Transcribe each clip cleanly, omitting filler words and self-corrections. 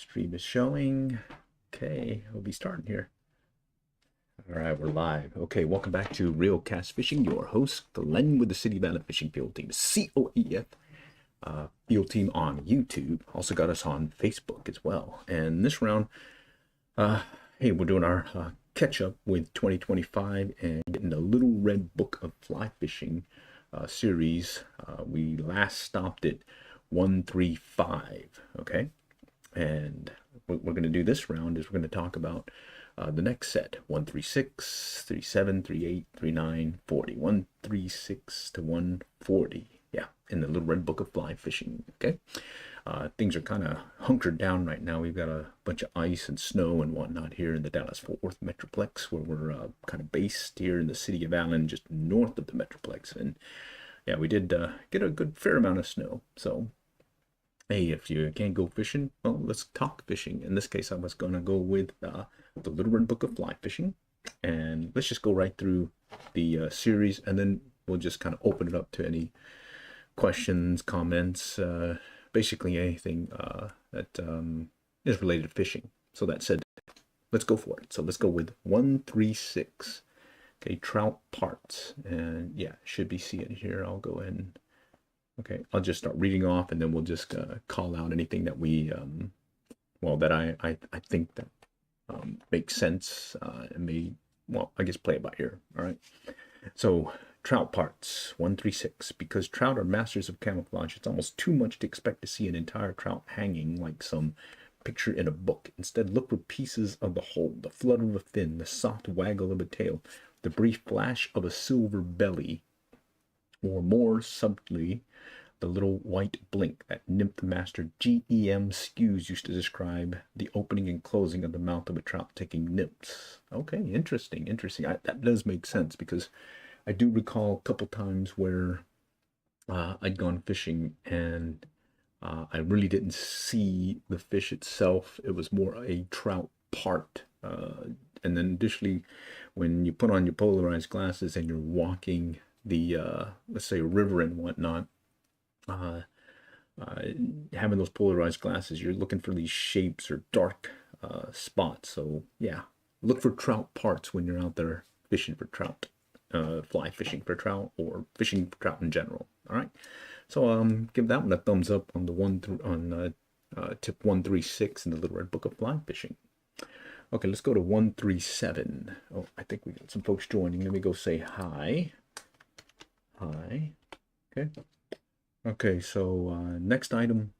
Stream is showing. Okay, we'll be starting here. All right, we're live. Okay, welcome back to Real Cast Fishing. Your host, Glenn with the City Valley Fishing Field Team, COAF Field Team on YouTube. Also got us on Facebook as well. And this round, hey, we're doing our catch up with 2025 and getting the Little Red Book of Fly Fishing series. We last stopped at 135. Okay. And what we're going to do this round is we're going to talk about the next set, 136, 37, 38, 39, 40, 136 to 140. Yeah, in the Little Red Book of Fly Fishing. Okay, things are kind of hunkered down right now. We've got a bunch of ice and snow and whatnot here in the Dallas-Fort Worth Metroplex, where we're kind of based here in the city of Allen, just north of the Metroplex. And yeah, we did get a good fair amount of snow. So hey, if you can't go fishing, well, let's talk fishing. In this case, I was going to go with the Little Red Book of Fly Fishing. And let's just go right through the series, and then we'll just kind of open it up to any questions, comments, basically anything that is related to fishing. So that said, let's go for it. So let's go with 136. Okay, trout parts. And yeah, should be seeing here. I'll go ahead and okay, I'll just start reading off, and then we'll just call out anything that we, well, that I think that makes sense and may, well, I guess play it by ear. All right. So trout parts, 136. Because trout are masters of camouflage, it's almost too much to expect to see an entire trout hanging like some picture in a book. Instead, look for pieces of the whole, the flutter of a fin, the soft waggle of a tail, the brief flash of a silver belly, or more subtly, the little white blink that nymph master G.E.M. Skews used to describe the opening and closing of the mouth of a trout taking nymphs. Okay, interesting. That does make sense, because I do recall a couple times where I'd gone fishing and I really didn't see the fish itself. It was more a trout part. And then additionally, when you put on your polarized glasses and you're walking the let's say a river and whatnot, having those polarized glasses, you're looking for these shapes or dark spots. So yeah, look for trout parts when you're out there fishing for trout, fly fishing for trout, or fishing for trout in general. All right, so give that one a thumbs up on the tip 136 in the Little Red Book of Fly Fishing. Okay, let's go to 137. Oh, I think we got some folks joining. Let me go say hi. Hi. Okay, so next item,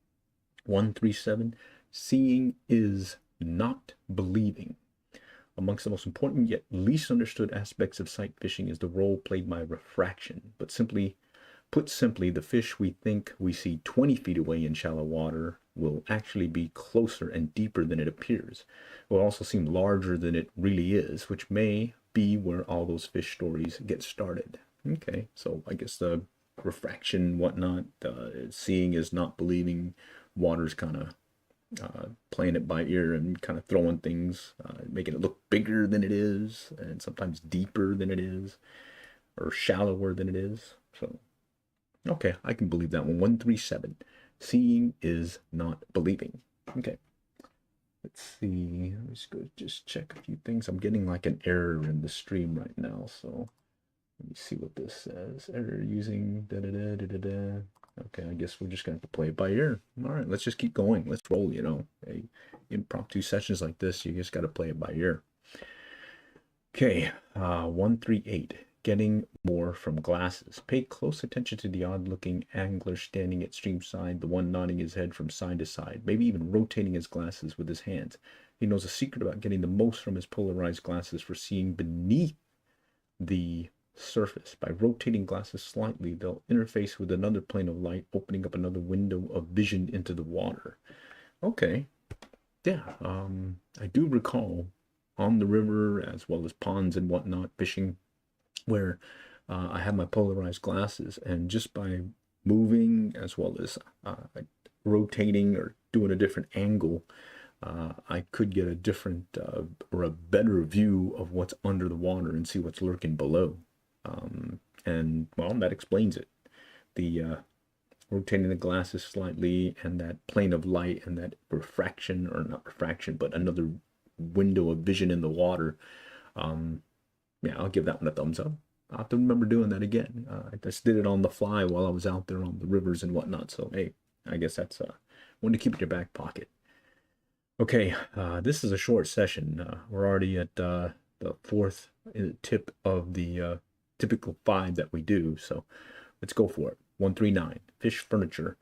137. Seeing is not believing. Amongst the most important yet least understood aspects of sight fishing is the role played by refraction. But put simply, the fish we think we see 20 feet away in shallow water will actually be closer and deeper than it appears. It will also seem larger than it really is, which may be where all those fish stories get started. Okay, so I guess the refraction, whatnot, seeing is not believing. Water's kind of playing it by ear and kind of throwing things, making it look bigger than it is, and sometimes deeper than it is, or shallower than it is. So, okay, I can believe that one. 137. Seeing is not believing. Okay. Let's see. Let's go just check a few things. I'm getting like an error in the stream right now, so let me see what this says. Error using da-da-da-da-da-da. Okay, I guess we're just going to have to play it by ear. All right, let's just keep going. Let's roll, you know. Hey, impromptu sessions like this, you just got to play it by ear. Okay, 138. Getting more from glasses. Pay close attention to the odd-looking angler standing at stream side, the one nodding his head from side to side, maybe even rotating his glasses with his hands. He knows a secret about getting the most from his polarized glasses for seeing beneath the surface. By rotating glasses slightly, they'll interface with another plane of light, opening up another window of vision into the water. Okay, yeah, I do recall on the river as well as ponds and whatnot fishing where I have my polarized glasses, and just by moving as well as rotating or doing a different angle, I could get a different or a better view of what's under the water and see what's lurking below. And well, that explains it. The rotating the glasses slightly, and that plane of light and that refraction, or not refraction, but another window of vision in the water. Yeah, I'll give that one a thumbs up. I'll have to remember doing that again. I just did it on the fly while I was out there on the rivers and whatnot. So, hey, I guess that's one to keep in your back pocket. Okay, this is a short session. We're already at the fourth tip of the typical 5 that we do. So let's go for it. 139, fish furniture.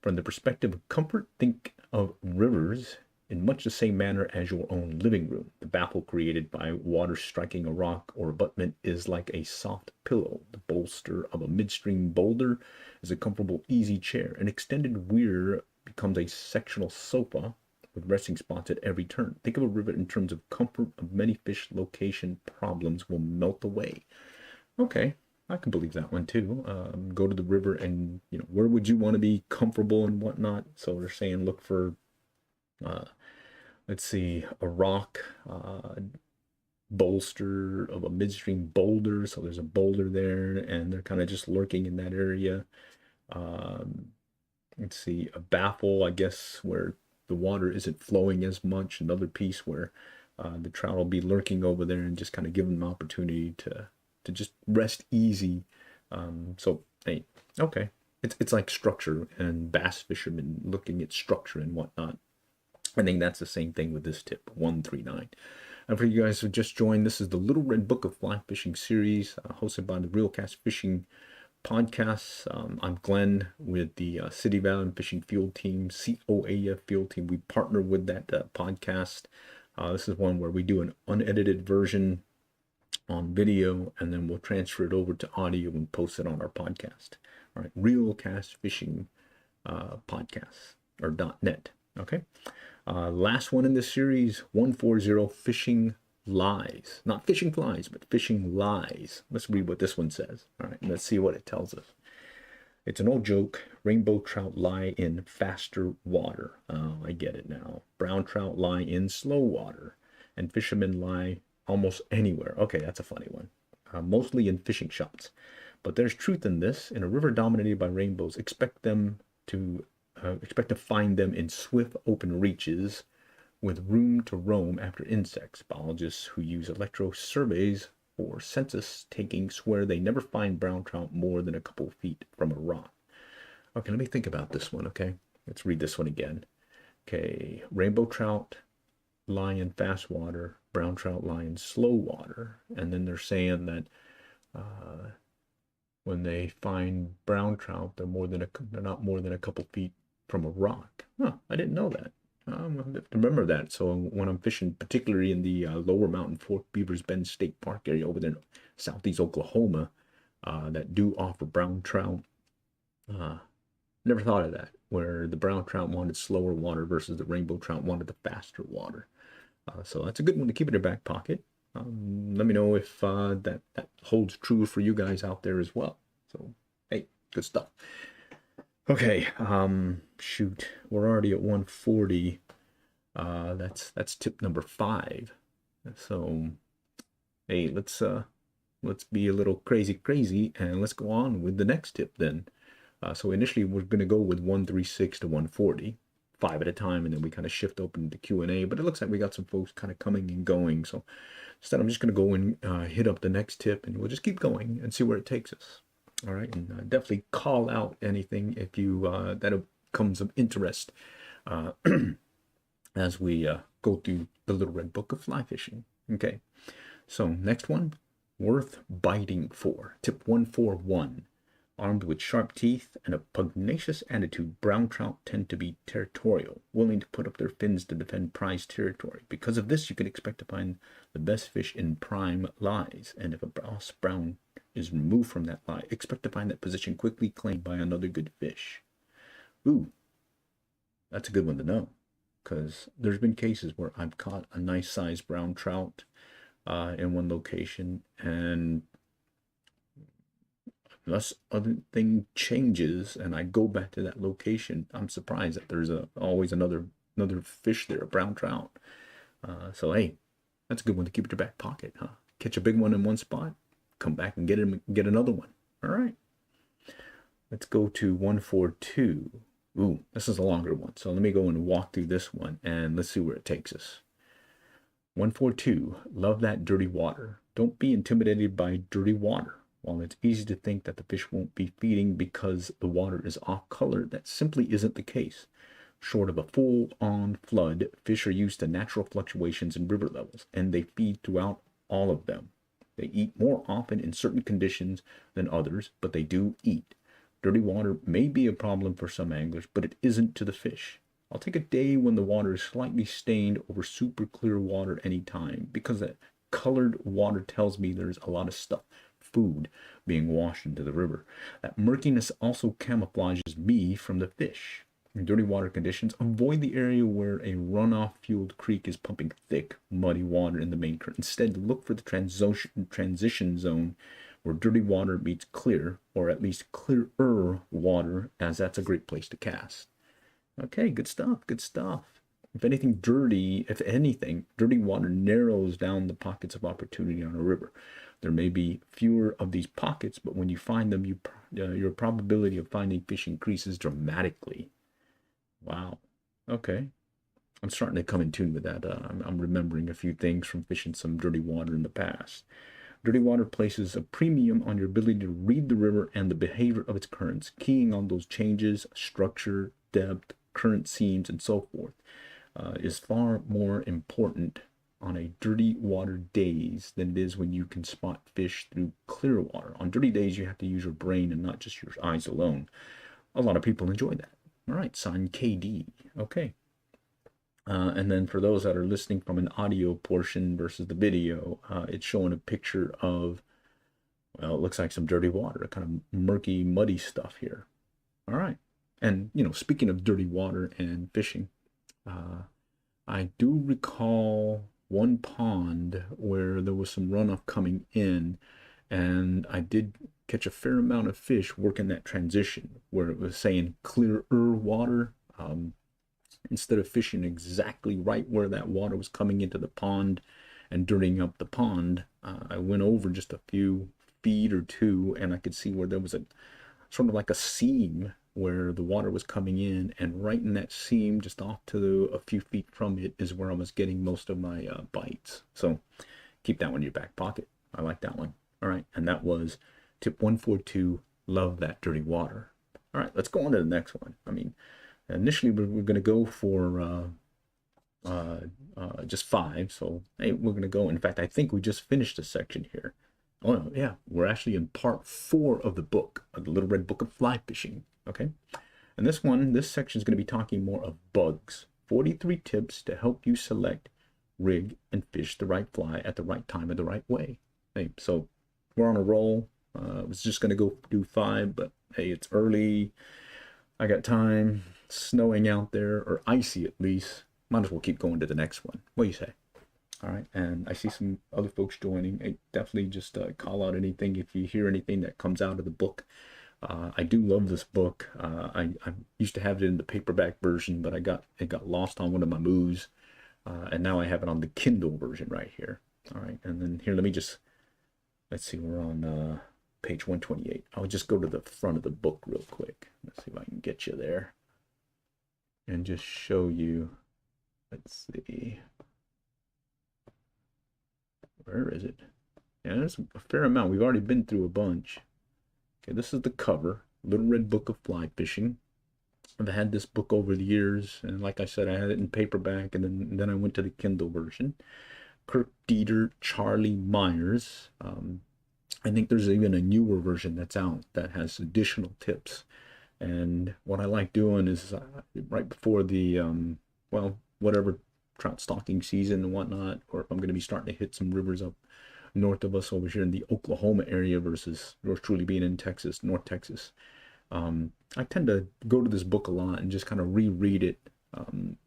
From the perspective of comfort, think of rivers in much the same manner as your own living room. The baffle created by water striking a rock or abutment is like a soft pillow. The bolster of a midstream boulder is a comfortable, easy chair. An extended weir becomes a sectional sofa with resting spots at every turn. Think of a river in terms of comfort of many fish. Location problems will melt away. Okay, I can believe that one too. Go to the river and, where would you want to be comfortable and whatnot? So they're saying look for, let's see, a rock, bolster of a midstream boulder. So there's a boulder there and they're kind of just lurking in that area. Let's see, a baffle, I guess, where the water isn't flowing as much. Another piece where the trout will be lurking over there and just kind of give them an opportunity to just rest easy. So, hey, okay. It's like structure and bass fishermen looking at structure and whatnot. I think that's the same thing with this tip, 139. And for you guys who just joined, this is the Little Red Book of Fly Fishing series, hosted by the Real Cast Fishing podcasts. I'm Glenn with the City Valley Fishing Field Team, COAF Field Team. We partner with that podcast. This is one where we do an unedited version on video, and then we'll transfer it over to audio and post it on our podcast. All right, Real Cast Fishing podcast, or .net. Okay. Last one in this series, 140, Fishing Lies. Not fishing flies, but fishing lies. Let's read what this one says. All right, let's see what it tells us. It's an old joke. Rainbow trout lie in faster water. Oh, I get it now. Brown trout lie in slow water. And fishermen lie almost anywhere. Okay, that's a funny one. Mostly in fishing shops. But there's truth in this. In a river dominated by rainbows, expect to find them in swift open reaches with room to roam after insects. Biologists who use electro surveys or census taking swear they never find brown trout more than a couple feet from a rock. Okay, let me think about this one, okay? Let's read this one again. Okay, rainbow trout lie in fast water, brown trout lie in slow water. And then they're saying that when they find brown trout, they're not more than a couple feet from a rock. Huh, I didn't know that. I'm going to have to remember that. So when I'm fishing, particularly in the Lower Mountain Fork Beavers Bend State Park area over there in southeast Oklahoma, that do offer brown trout, never thought of that, where the brown trout wanted slower water versus the rainbow trout wanted the faster water. So that's a good one to keep in your back pocket. Let me know if that holds true for you guys out there as well. So, hey, good stuff. Okay, shoot, we're already at 140. That's tip number 5. So, hey, let's be a little crazy, and let's go on with the next tip then. So initially we're going to go with 136 to 140, 5 at a time, and then we kind of shift open to Q&A. But it looks like we got some folks kind of coming and going. So instead, I'm just going to go and hit up the next tip, and we'll just keep going and see where it takes us. All right, and definitely call out anything if you that comes of interest as we go through the Little Red Book of Fly Fishing. Okay, so next one, worth biting for. Tip 141. Armed with sharp teeth and a pugnacious attitude, brown trout tend to be territorial, willing to put up their fins to defend prized territory. Because of this, you can expect to find the best fish in prime lies, and if a brown is removed from that lie, expect to find that position quickly claimed by another good fish. Ooh, that's a good one to know, because there's been cases where I've caught a nice sized brown trout in one location, and unless other thing changes and I go back to that location, I'm surprised that there's always another fish there, a brown trout. So hey, that's a good one to keep in your back pocket, huh? Catch a big one in one spot, come back and get another one. All right. let's go to 142. Ooh, this is a longer one. So let me go and walk through this one and let's see where it takes us. 142, love that dirty water. Don't be intimidated by dirty water. While it's easy to think that the fish won't be feeding because the water is off color, that simply isn't the case. Short of a full-on flood, fish are used to natural fluctuations in river levels, and they feed throughout all of them. They eat more often in certain conditions than others, but they do eat. Dirty water may be a problem for some anglers, but it isn't to the fish. I'll take a day when the water is slightly stained over super clear water anytime, because that colored water tells me there's a lot of stuff, food, being washed into the river. That murkiness also camouflages me from the fish. In dirty water conditions, avoid the area where a runoff-fueled creek is pumping thick, muddy water in the main current. Instead, look for the transition zone where dirty water meets clear, or at least clearer water, as that's a great place to cast. Okay, good stuff, good stuff. If anything, dirty water narrows down the pockets of opportunity on a river. There may be fewer of these pockets, but when you find them, your probability of finding fish increases dramatically. Wow. Okay. I'm starting to come in tune with that. I'm remembering a few things from fishing some dirty water in the past. Dirty water places a premium on your ability to read the river and the behavior of its currents, keying on those changes, structure, depth, current seams, and so forth, is far more important on a dirty water days than it is when you can spot fish through clear water. On dirty days, you have to use your brain and not just your eyes alone. A lot of people enjoy that. All right, sign KD. Okay. And then for those that are listening from an audio portion versus the video, it's showing a picture of, well, it looks like some dirty water, kind of murky, muddy stuff here. All right. And, you know, speaking of dirty water and fishing, I do recall one pond where there was some runoff coming in, and I did catch a fair amount of fish working that transition where it was saying clearer water. Instead of fishing exactly right where that water was coming into the pond and dirtying up the pond, I went over just a few feet or two, and I could see where there was a sort of like a seam where the water was coming in, and right in that seam, just off to a few feet from it, is where I was getting most of my bites. So keep that one in your back pocket. I like that one. All right, and that was tip 142, love that dirty water. All right, let's go on to the next one. I mean, initially we're going to go for just 5. So hey, we're going to go. In fact, I think we just finished a section here. Oh no, yeah, we're actually in part 4 of the book, the Little Red Book of Fly Fishing. Okay, and this section is going to be talking more of bugs. 43 tips to help you select, rig, and fish the right fly at the right time and the right way. Hey, so we're on a roll. I was just going to go do 5, but hey, it's early. I got time. Snowing out there, or icy at least. Might as well keep going to the next one. What do you say? All right, and I see some other folks joining. Hey, definitely just call out anything if you hear anything that comes out of the book. I do love this book. I used to have it in the paperback version, but it got lost on one of my moves, and now I have it on the Kindle version right here. All right, and then here, let's see, we're on page 128. I'll just go to the front of the book real quick. Let's see if I can get you there and just show you. Let's see, where is it? Yeah, there's a fair amount. We've already been through a bunch. Okay, this is the cover, Little Red Book of Fly Fishing. I've had this book over the years, and like I said, I had it in paperback, and then I went to the Kindle version. Kirk Dieter, Charlie Myers. I think there's even a newer version that's out that has additional tips. And what I like doing is right before the, well, whatever trout stocking season and whatnot, or if I'm going to be starting to hit some rivers up north of us over here in the Oklahoma area versus yours truly being in Texas, North Texas. I tend to go to this book a lot and just kind of reread it.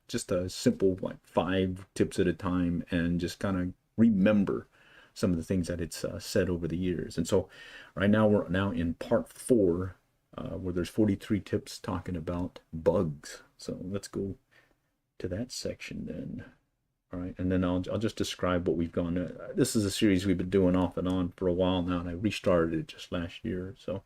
Just a simple, like 5 tips at a time, and just kind of remember some of the things that it's said over the years. And so right now we're now in part 4, where there's 43 tips talking about bugs. So let's go to that section then. All right, and then I'll just describe what we've gone. This is a series we've been doing off and on for a while now, and I restarted it just last year. So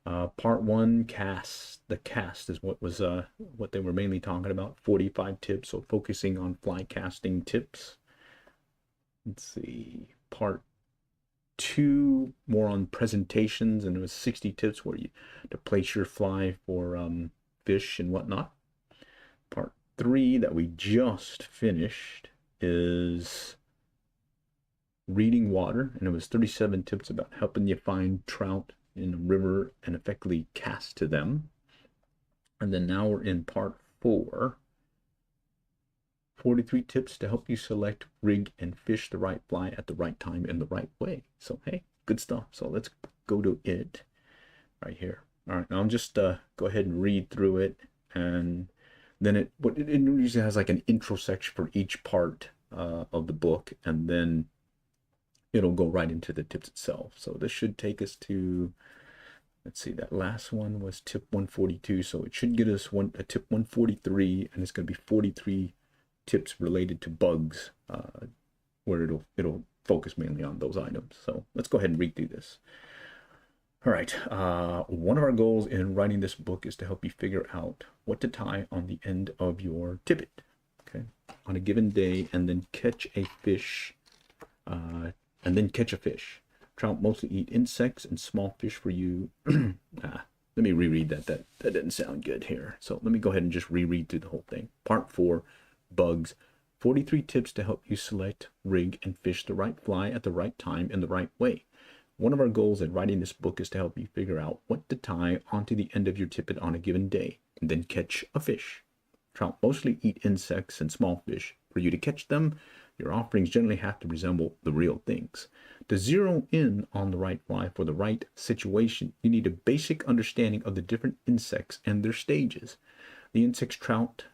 Part one, cast. The cast is what they were mainly talking about. 45 tips, so focusing on fly casting tips. Let's see. Part two, more on presentations, and it was 60 tips where you to place your fly for fish and whatnot. Part three that we just finished is reading water, and it was 37 tips about helping you find trout in a river and effectively cast to them. And then now we're in part four, 43 tips to help you select, rig, and fish the right fly at the right time in the right way. So hey, good stuff. So let's go to it right here. All right, now I'm just go ahead and read through it, and then it usually has like an intro section for each part of the book, and then it'll go right into the tips itself. So this should take us to, let's see, that last one was tip 142, so it should get us a tip 143, and it's going to be 43 tips related to bugs, where it'll focus mainly on those items. So let's go ahead and read through this. All right, one of our goals in writing this book is to help you figure out what to tie on the end of your tippet, okay, on a given day, and then catch a fish, Trout mostly eat insects and small fish for you. Let me reread that. That didn't sound good here. So let me go ahead and just reread through the whole thing. Part 4, bugs. 43 tips to help you select, rig, and fish the right fly at the right time in the right way. One of our goals in writing this book is to help you figure out what to tie onto the end of your tippet on a given day, and then catch a fish. Trout mostly eat insects and small fish. For you to catch them, your offerings generally have to resemble the real things. To zero in on the right fly for the right situation, you need a basic understanding of the different insects and their stages. The insects trout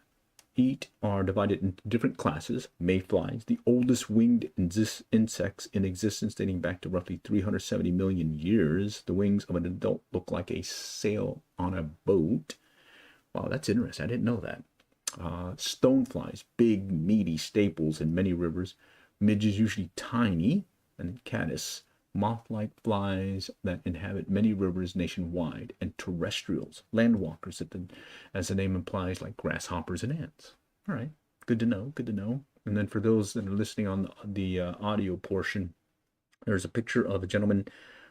eat are divided into different classes. Mayflies, the oldest winged insects in existence dating back to roughly 370 million years. The wings of an adult look like a sail on a boat. Wow, that's interesting. I didn't know that. Stoneflies, big, meaty staples in many rivers. Midges, usually tiny. And caddis, moth-like flies that inhabit many rivers nationwide. And terrestrials, landwalkers, as the name implies, like grasshoppers and ants. All right, good to know, good to know. And then for those that are listening on the audio portion, there's a picture of a gentleman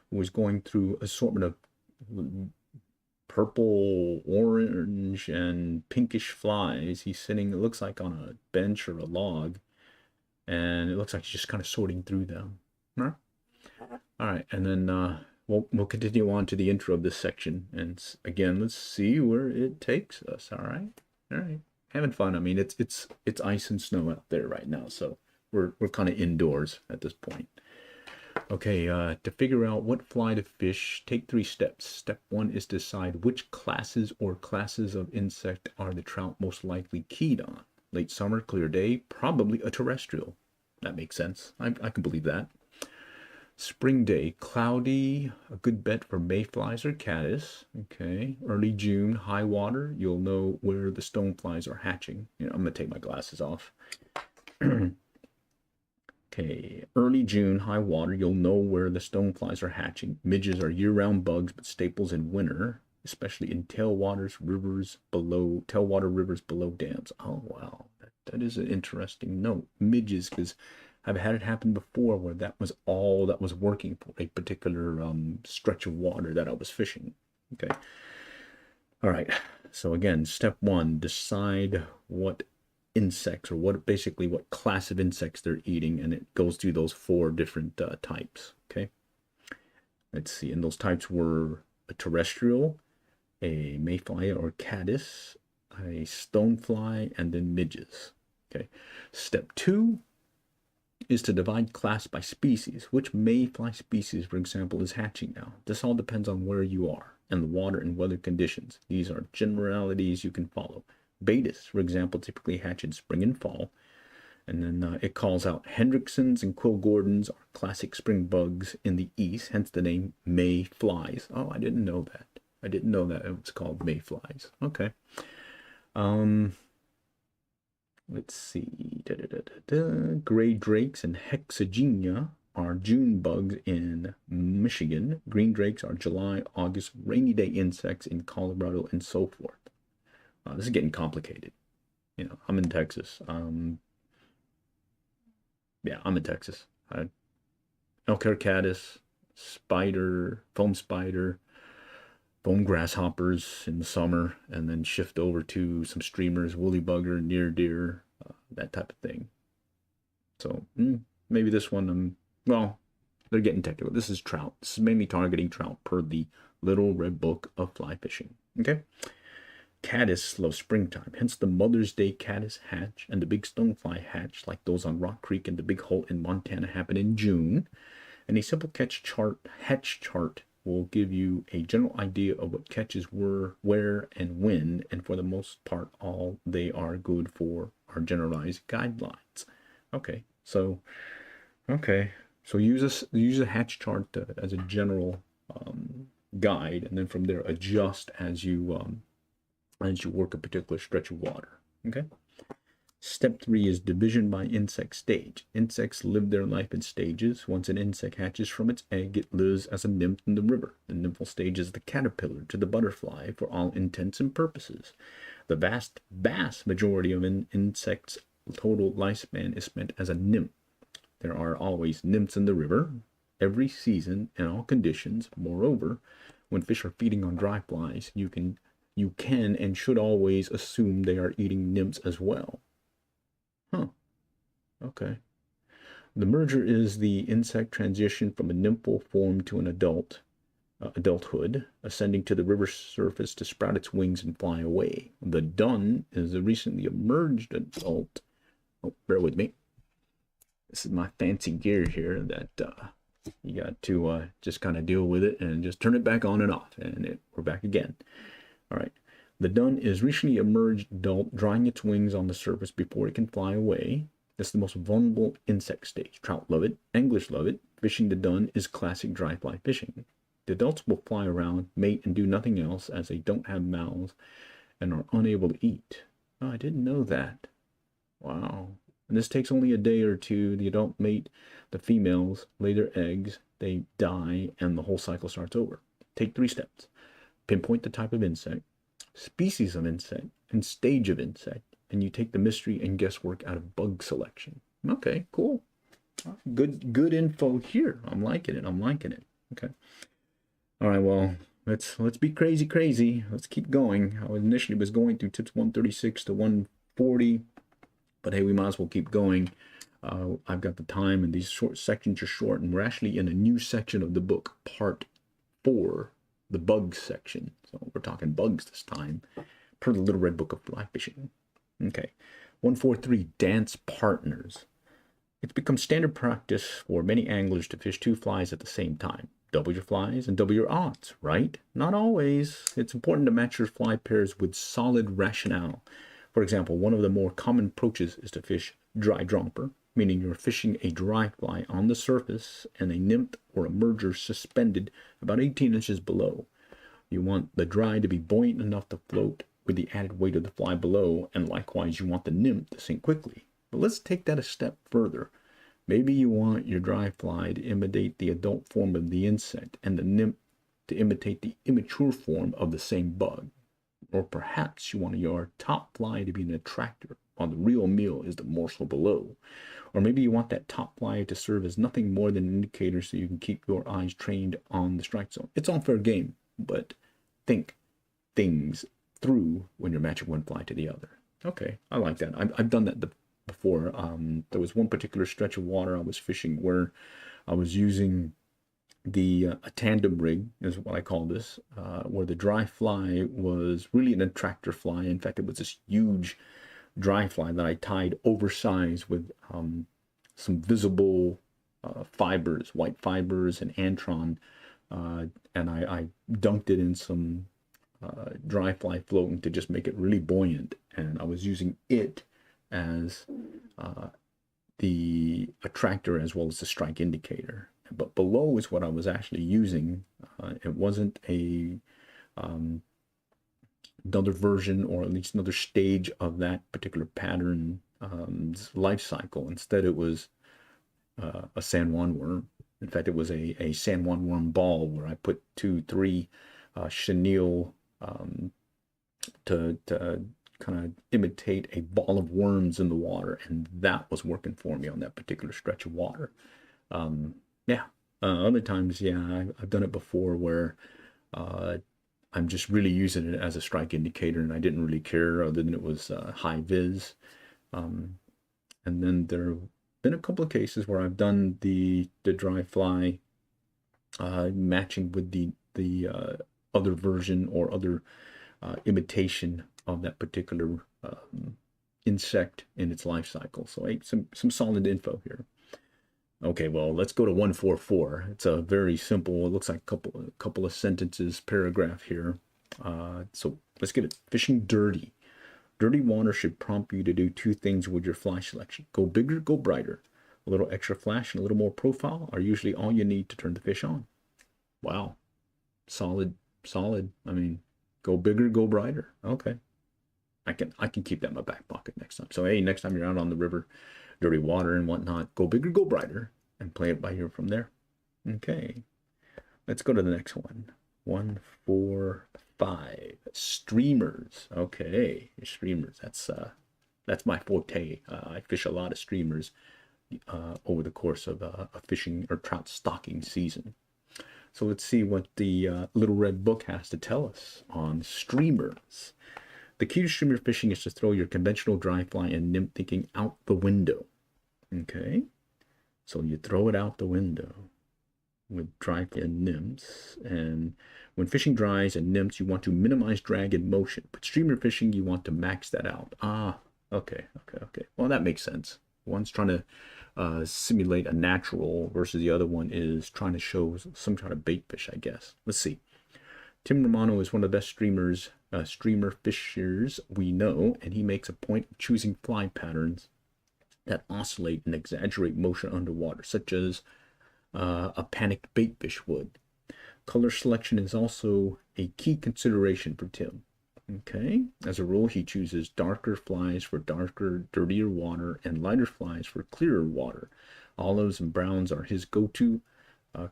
who was going through an assortment of purple, orange, and pinkish flies. He's sitting, it looks like, on a bench or a log, and it looks like he's just kind of sorting through them. All right, and then we'll continue on to the intro of this section, and again, let's see where it takes us. All right, having fun. I mean, it's ice and snow out there right now, so we're kind of indoors at this point. Okay, to figure out what fly to fish, take 3 steps. Step 1 is to decide which classes of insect are the trout most likely keyed on. Late summer, clear day, probably a terrestrial. That makes sense. I can believe that. Spring day, cloudy, a good bet for mayflies or caddis. Okay, early June, high water, you'll know where the stoneflies are hatching. I'm gonna take my glasses off. Okay, early June, high water, you'll know where the stoneflies are hatching. Midges are year-round bugs, but staples in winter, especially in tailwater rivers below dams. Oh, wow, that is an interesting note. Midges, because I've had it happen before where that was all that was working for a particular stretch of water that I was fishing. Okay, all right, so again, step 1, decide what insects, or what class of insects they're eating, and it goes through those 4 different types. Okay, let's see, and those types were a terrestrial, a mayfly or caddis, a stonefly, and then midges. Okay, step 2 is to divide class by species. Which mayfly species, for example, is hatching now? This all depends on where you are and the water and weather conditions. These are generalities you can follow. Betas, for example, typically hatch in spring and fall. And then it calls out Hendricksons and Quill Gordons are classic spring bugs in the east, hence the name mayflies. Oh, I didn't know that. I didn't know that it was called mayflies. Okay. Let's see. Gray drakes and hexagenia are June bugs in Michigan. Green drakes are July, August, rainy day insects in Colorado, and so forth. This is getting complicated. You know, I'm in Texas. Yeah, I'm in Texas. Elk hair caddis, spider, foam grasshoppers in the summer, and then shift over to some streamers, woolly bugger, near deer, that type of thing. So maybe this one, well, they're getting technical. This is trout. This is mainly targeting trout per the Little Red Book of Fly Fishing. Okay. Caddis love springtime, hence the Mother's Day caddis hatch and the big stonefly hatch, like those on Rock Creek and the Big Hole in Montana, happen in June. And a simple hatch chart will give you a general idea of what catches were, where, and when, and for the most part, all they are good for are generalized guidelines. Okay, so use a hatch chart as a general guide, and then from there adjust as you work a particular stretch of water. Okay. Step 3 is division by insect stage. Insects live their life in stages. Once an insect hatches from its egg, it lives as a nymph in the river. The nymphal stage is the caterpillar to the butterfly for all intents and purposes. The vast majority of an insect's total lifespan is spent as a nymph. There are always nymphs in the river, every season, in all conditions. Moreover, when fish are feeding on dry flies, you can and should always assume they are eating nymphs as well. Okay. The merger is the insect transition from a nymphal form to an adulthood, ascending to the river surface to sprout its wings and fly away. The dun is a recently emerged adult. Oh, bear with me. This is my fancy gear here that you got to just kind of deal with it and just turn it back on and off, and we're back again. All right. The dun is recently emerged adult, drying its wings on the surface before it can fly away. That's the most vulnerable insect stage. Trout love it. Anglers love it. Fishing the dun is classic dry fly fishing. The adults will fly around, mate, and do nothing else as they don't have mouths and are unable to eat. Oh, I didn't know that. Wow. And this takes only a day or two. The adult mate, the females lay their eggs, they die, and the whole cycle starts over. Take 3 steps. Pinpoint the type of insect, species of insect, and stage of insect, and you take the mystery and guesswork out of bug selection. Okay, cool. Good info here. I'm liking it. Okay. All right, well, let's be crazy. Let's keep going. I initially was going through tips 136 to 140, but hey, we might as well keep going. I've got the time, and these short sections are short, and we're actually in a new section of the book, part 4, the bugs section. So we're talking bugs this time, per the Little Red Book of Fly Fishing. Okay, 143, dance partners. It's become standard practice for many anglers to fish 2 flies at the same time. Double your flies and double your odds, right? Not always. It's important to match your fly pairs with solid rationale. For example, one of the more common approaches is to fish dry dropper, meaning you're fishing a dry fly on the surface and a nymph or a merger suspended about 18 inches below. You want the dry to be buoyant enough to float with the added weight of the fly below, and likewise you want the nymph to sink quickly. But let's take that a step further. Maybe you want your dry fly to imitate the adult form of the insect and the nymph to imitate the immature form of the same bug. Or perhaps you want your top fly to be an attractor while the real meal is the morsel below. Or maybe you want that top fly to serve as nothing more than an indicator so you can keep your eyes trained on the strike zone. It's all fair game, but think things through when you're matching one fly to the other. Okay, I like that. I've done that before. There was one particular stretch of water I was fishing where I was using a tandem rig, is what I call this, where the dry fly was really an attractor fly. In fact, it was this huge dry fly that I tied oversized with some visible fibers, white fibers and antron, and I dunked it in some dry fly floating to just make it really buoyant, and I was using it as the attractor as well as the strike indicator. But below is what I was actually using. It wasn't another version, or at least another stage of that particular pattern life cycle. Instead, it was a San Juan worm. In fact, it was a San Juan worm ball where I put 2, 3 chenille to kind of imitate a ball of worms in the water, and that was working for me on that particular stretch of water. Yeah. Other times, yeah, I've done it before where I'm just really using it as a strike indicator, and I didn't really care other than it was high vis. And then there have been a couple of cases where I've done the dry fly matching with the other version or other imitation of that particular insect in its life cycle. So hey, some solid info here. Okay, well, let's go to 144. It's a very simple, it looks like a couple of sentences, paragraph here. So let's get it. Fishing dirty. Dirty water should prompt you to do 2 things with your fly selection. Go bigger, go brighter. A little extra flash and a little more profile are usually all you need to turn the fish on. Wow. Solid. I mean, go bigger, go brighter. Okay. I can keep that in my back pocket next time. So hey, next time you're out on the river, dirty water and whatnot, go bigger, go brighter, and play it by ear from there. Okay, let's go to the next one. 145. Streamers. Okay, streamers. That's my forte. I fish a lot of streamers over the course of a fishing or trout stocking season. So let's see what the Little Red Book has to tell us on streamers. The key to streamer fishing is to throw your conventional dry fly and nymph thinking out the window. Okay, so you throw it out the window with dry fly and nymphs. And when fishing dries and nymphs, you want to minimize drag and motion. But streamer fishing, you want to max that out. Okay. Well, that makes sense. One's trying to simulate a natural versus the other one is trying to show some kind of bait fish, I guess. Let's see. Tim Romano is one of the best streamer fishers we know, and he makes a point of choosing fly patterns that oscillate and exaggerate motion underwater, such as a panicked baitfish would. Color selection is also a key consideration for Tim. Okay, as a rule, he chooses darker flies for darker, dirtier water and lighter flies for clearer water. Olives and browns are his go-to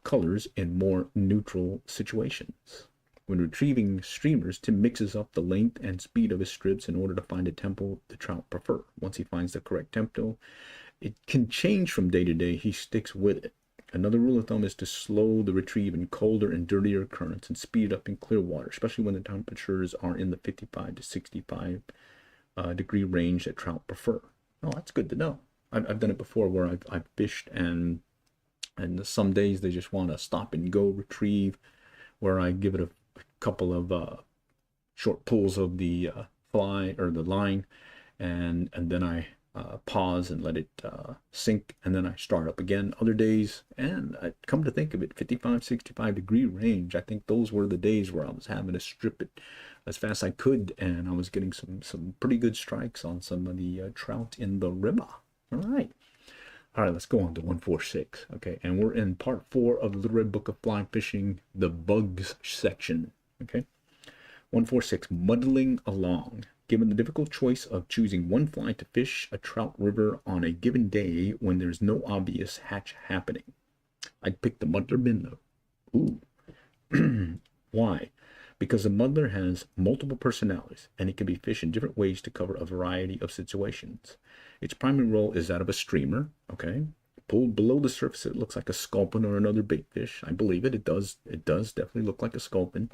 colors in more neutral situations. When retrieving streamers, Tim mixes up the length and speed of his strips in order to find a tempo the trout prefer. Once he finds the correct tempo, it can change from day to day. He sticks with it. Another rule of thumb is to slow the retrieve in colder and dirtier currents and speed it up in clear water, especially when the temperatures are in the 55 to 65 degree range that trout prefer. Oh, that's good to know. I've done it before where I've fished and some days they just want to stop and go retrieve, where I give it a couple of short pulls of the fly or the line, and then I pause and let it sink, and then I start up again. Other days, and I come to think of it, 55, 65 degree range, I think those were the days where I was having to strip it as fast as I could, and I was getting some pretty good strikes on some of the trout in the river. All right, let's go on to 146. Okay, and we're in part 4 of the Little Red Book of Fly Fishing, the bugs section. Okay, 146, muddling along. Given the difficult choice of choosing one fly to fish a trout river on a given day when there's no obvious hatch happening, I'd pick the muddler minnow. Ooh. Why? Because the muddler has multiple personalities, and it can be fished in different ways to cover a variety of situations. Its primary role is that of a streamer. Okay, pulled below the surface, it looks like a sculpin or another bait fish. I believe it. It does definitely look like a sculpin.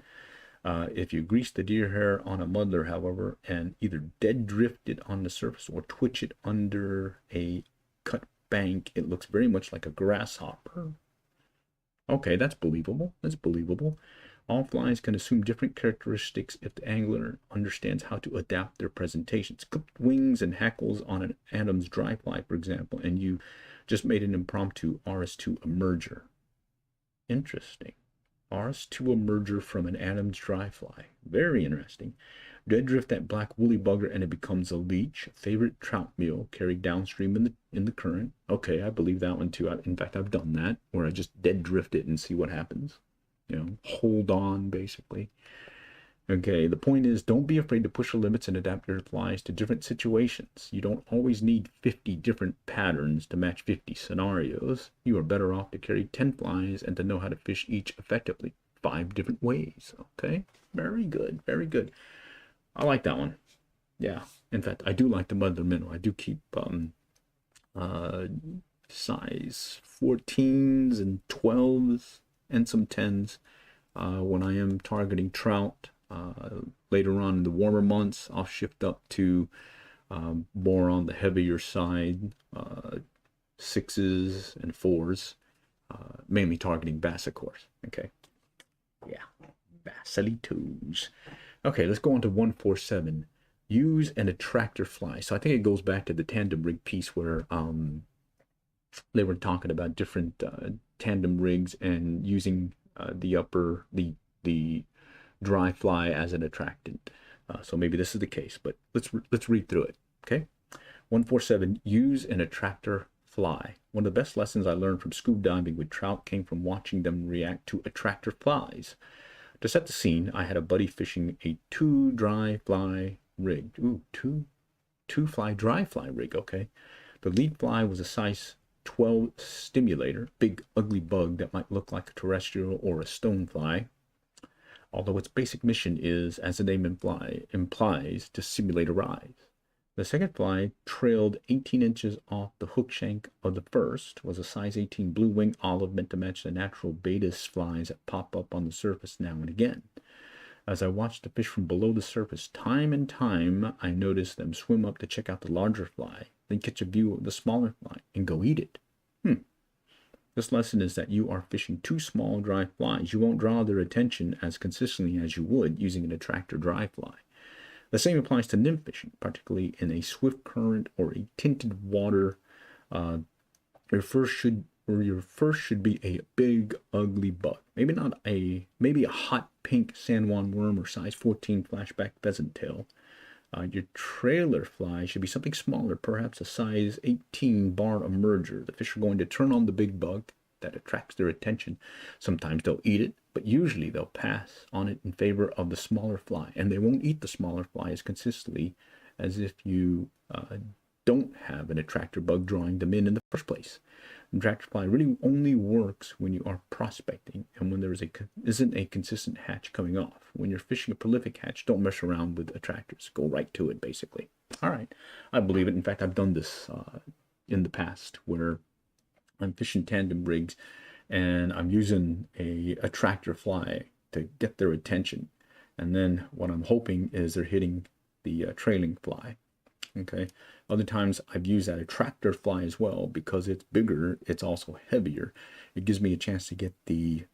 If you grease the deer hair on a muddler, however, and either dead drift it on the surface or twitch it under a cut bank, it looks very much like a grasshopper. Okay, that's believable. All flies can assume different characteristics if the angler understands how to adapt their presentations. Clipped wings and hackles on an Adams dry fly, for example, and you just made an impromptu RS2 emerger. Interesting. RS2 emerger from an Adams dry fly. Very interesting. Dead drift that black woolly bugger and it becomes a leech. Favorite trout meal carried downstream in the current. Okay, I believe that one too. In fact, I've done that where I just dead drift it and see what happens. You know, hold on basically. Okay, the point is, don't be afraid to push your limits and adapt your flies to different situations. You don't always need 50 different patterns to match 50 scenarios. You are better off to carry 10 flies and to know how to fish each effectively 5 different ways. Okay, very good, very good. I like that one. Yeah, in fact, I do like the mother minnow. I do keep uh, size 14s and 12s and some 10s when I am targeting trout. Later on in the warmer months, I'll shift up to more on the heavier side, 6s and 4s, mainly targeting bass, of course. Okay, yeah, bassalitos. Okay, let's go on to 147. Use an attractor fly. So I think it goes back to the tandem rig piece where they were talking about different tandem rigs and using the dry fly as an attractant. So maybe this is the case, but let's read through it. Okay, 147. Use an attractor fly. One of the best lessons I learned from scuba diving with trout came from watching them react to attractor flies. To set the scene, I had a buddy fishing a 2 dry fly rig. Ooh, two fly dry fly rig. Okay, the lead fly was a size 12 stimulator, big ugly bug that might look like a terrestrial or a stonefly, although its basic mission is, as the name implies, to simulate a rise. The second fly trailed 18 inches off the hook shank of the first, was a size 18 blue wing olive meant to match the natural Baetis flies that pop up on the surface now and again. As I watched the fish from below the surface time and time, I noticed them swim up to check out the larger fly, then catch a view of the smaller fly and go eat it. This lesson is that you are fishing 2 small dry flies. You won't draw their attention as consistently as you would using an attractor dry fly. The same applies to nymph fishing, particularly in a swift current or a tinted water. Your first should be a big ugly bug. Maybe a hot pink San Juan worm or size 14 flashback pheasant tail. Your trailer fly should be something smaller, perhaps a size 18 bar emerger. The fish are going to turn on the big bug that attracts their attention. Sometimes they'll eat it, but usually they'll pass on it in favor of the smaller fly, and they won't eat the smaller fly as consistently as if you don't have an attractor bug drawing them in the first place. The attractor fly really only works when you are prospecting and when there isn't a consistent hatch coming off. When you're fishing a prolific hatch, don't mess around with attractors. Go right to it, basically. All right, I believe it. In fact, I've done this in the past where I'm fishing tandem rigs and I'm using a attractor fly to get their attention. And then what I'm hoping is they're hitting the trailing fly. Okay. Other times I've used that attractor fly as well because it's bigger. It's also heavier. It gives me a chance to get the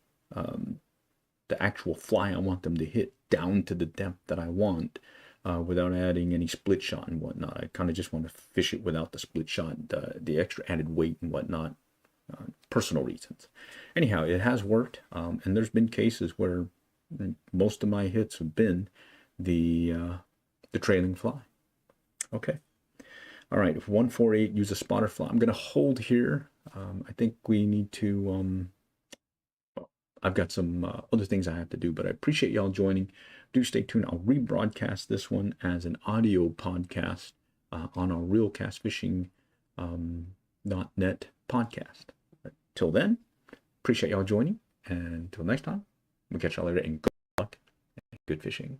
actual fly I want them to hit down to the depth that I want without adding any split shot and whatnot. I kind of just want to fish it without the split shot, the extra added weight and whatnot, personal reasons. Anyhow, it has worked, and there's been cases where most of my hits have been the trailing fly. Okay. All right. If 148, use a spotter fly. I'm going to hold here. I think we need to, I've got some other things I have to do, but I appreciate y'all joining. Do stay tuned. I'll rebroadcast this one as an audio podcast on our realcastfishing.net podcast. Till then, appreciate y'all joining. And until next time, we'll catch y'all later and good luck and good fishing.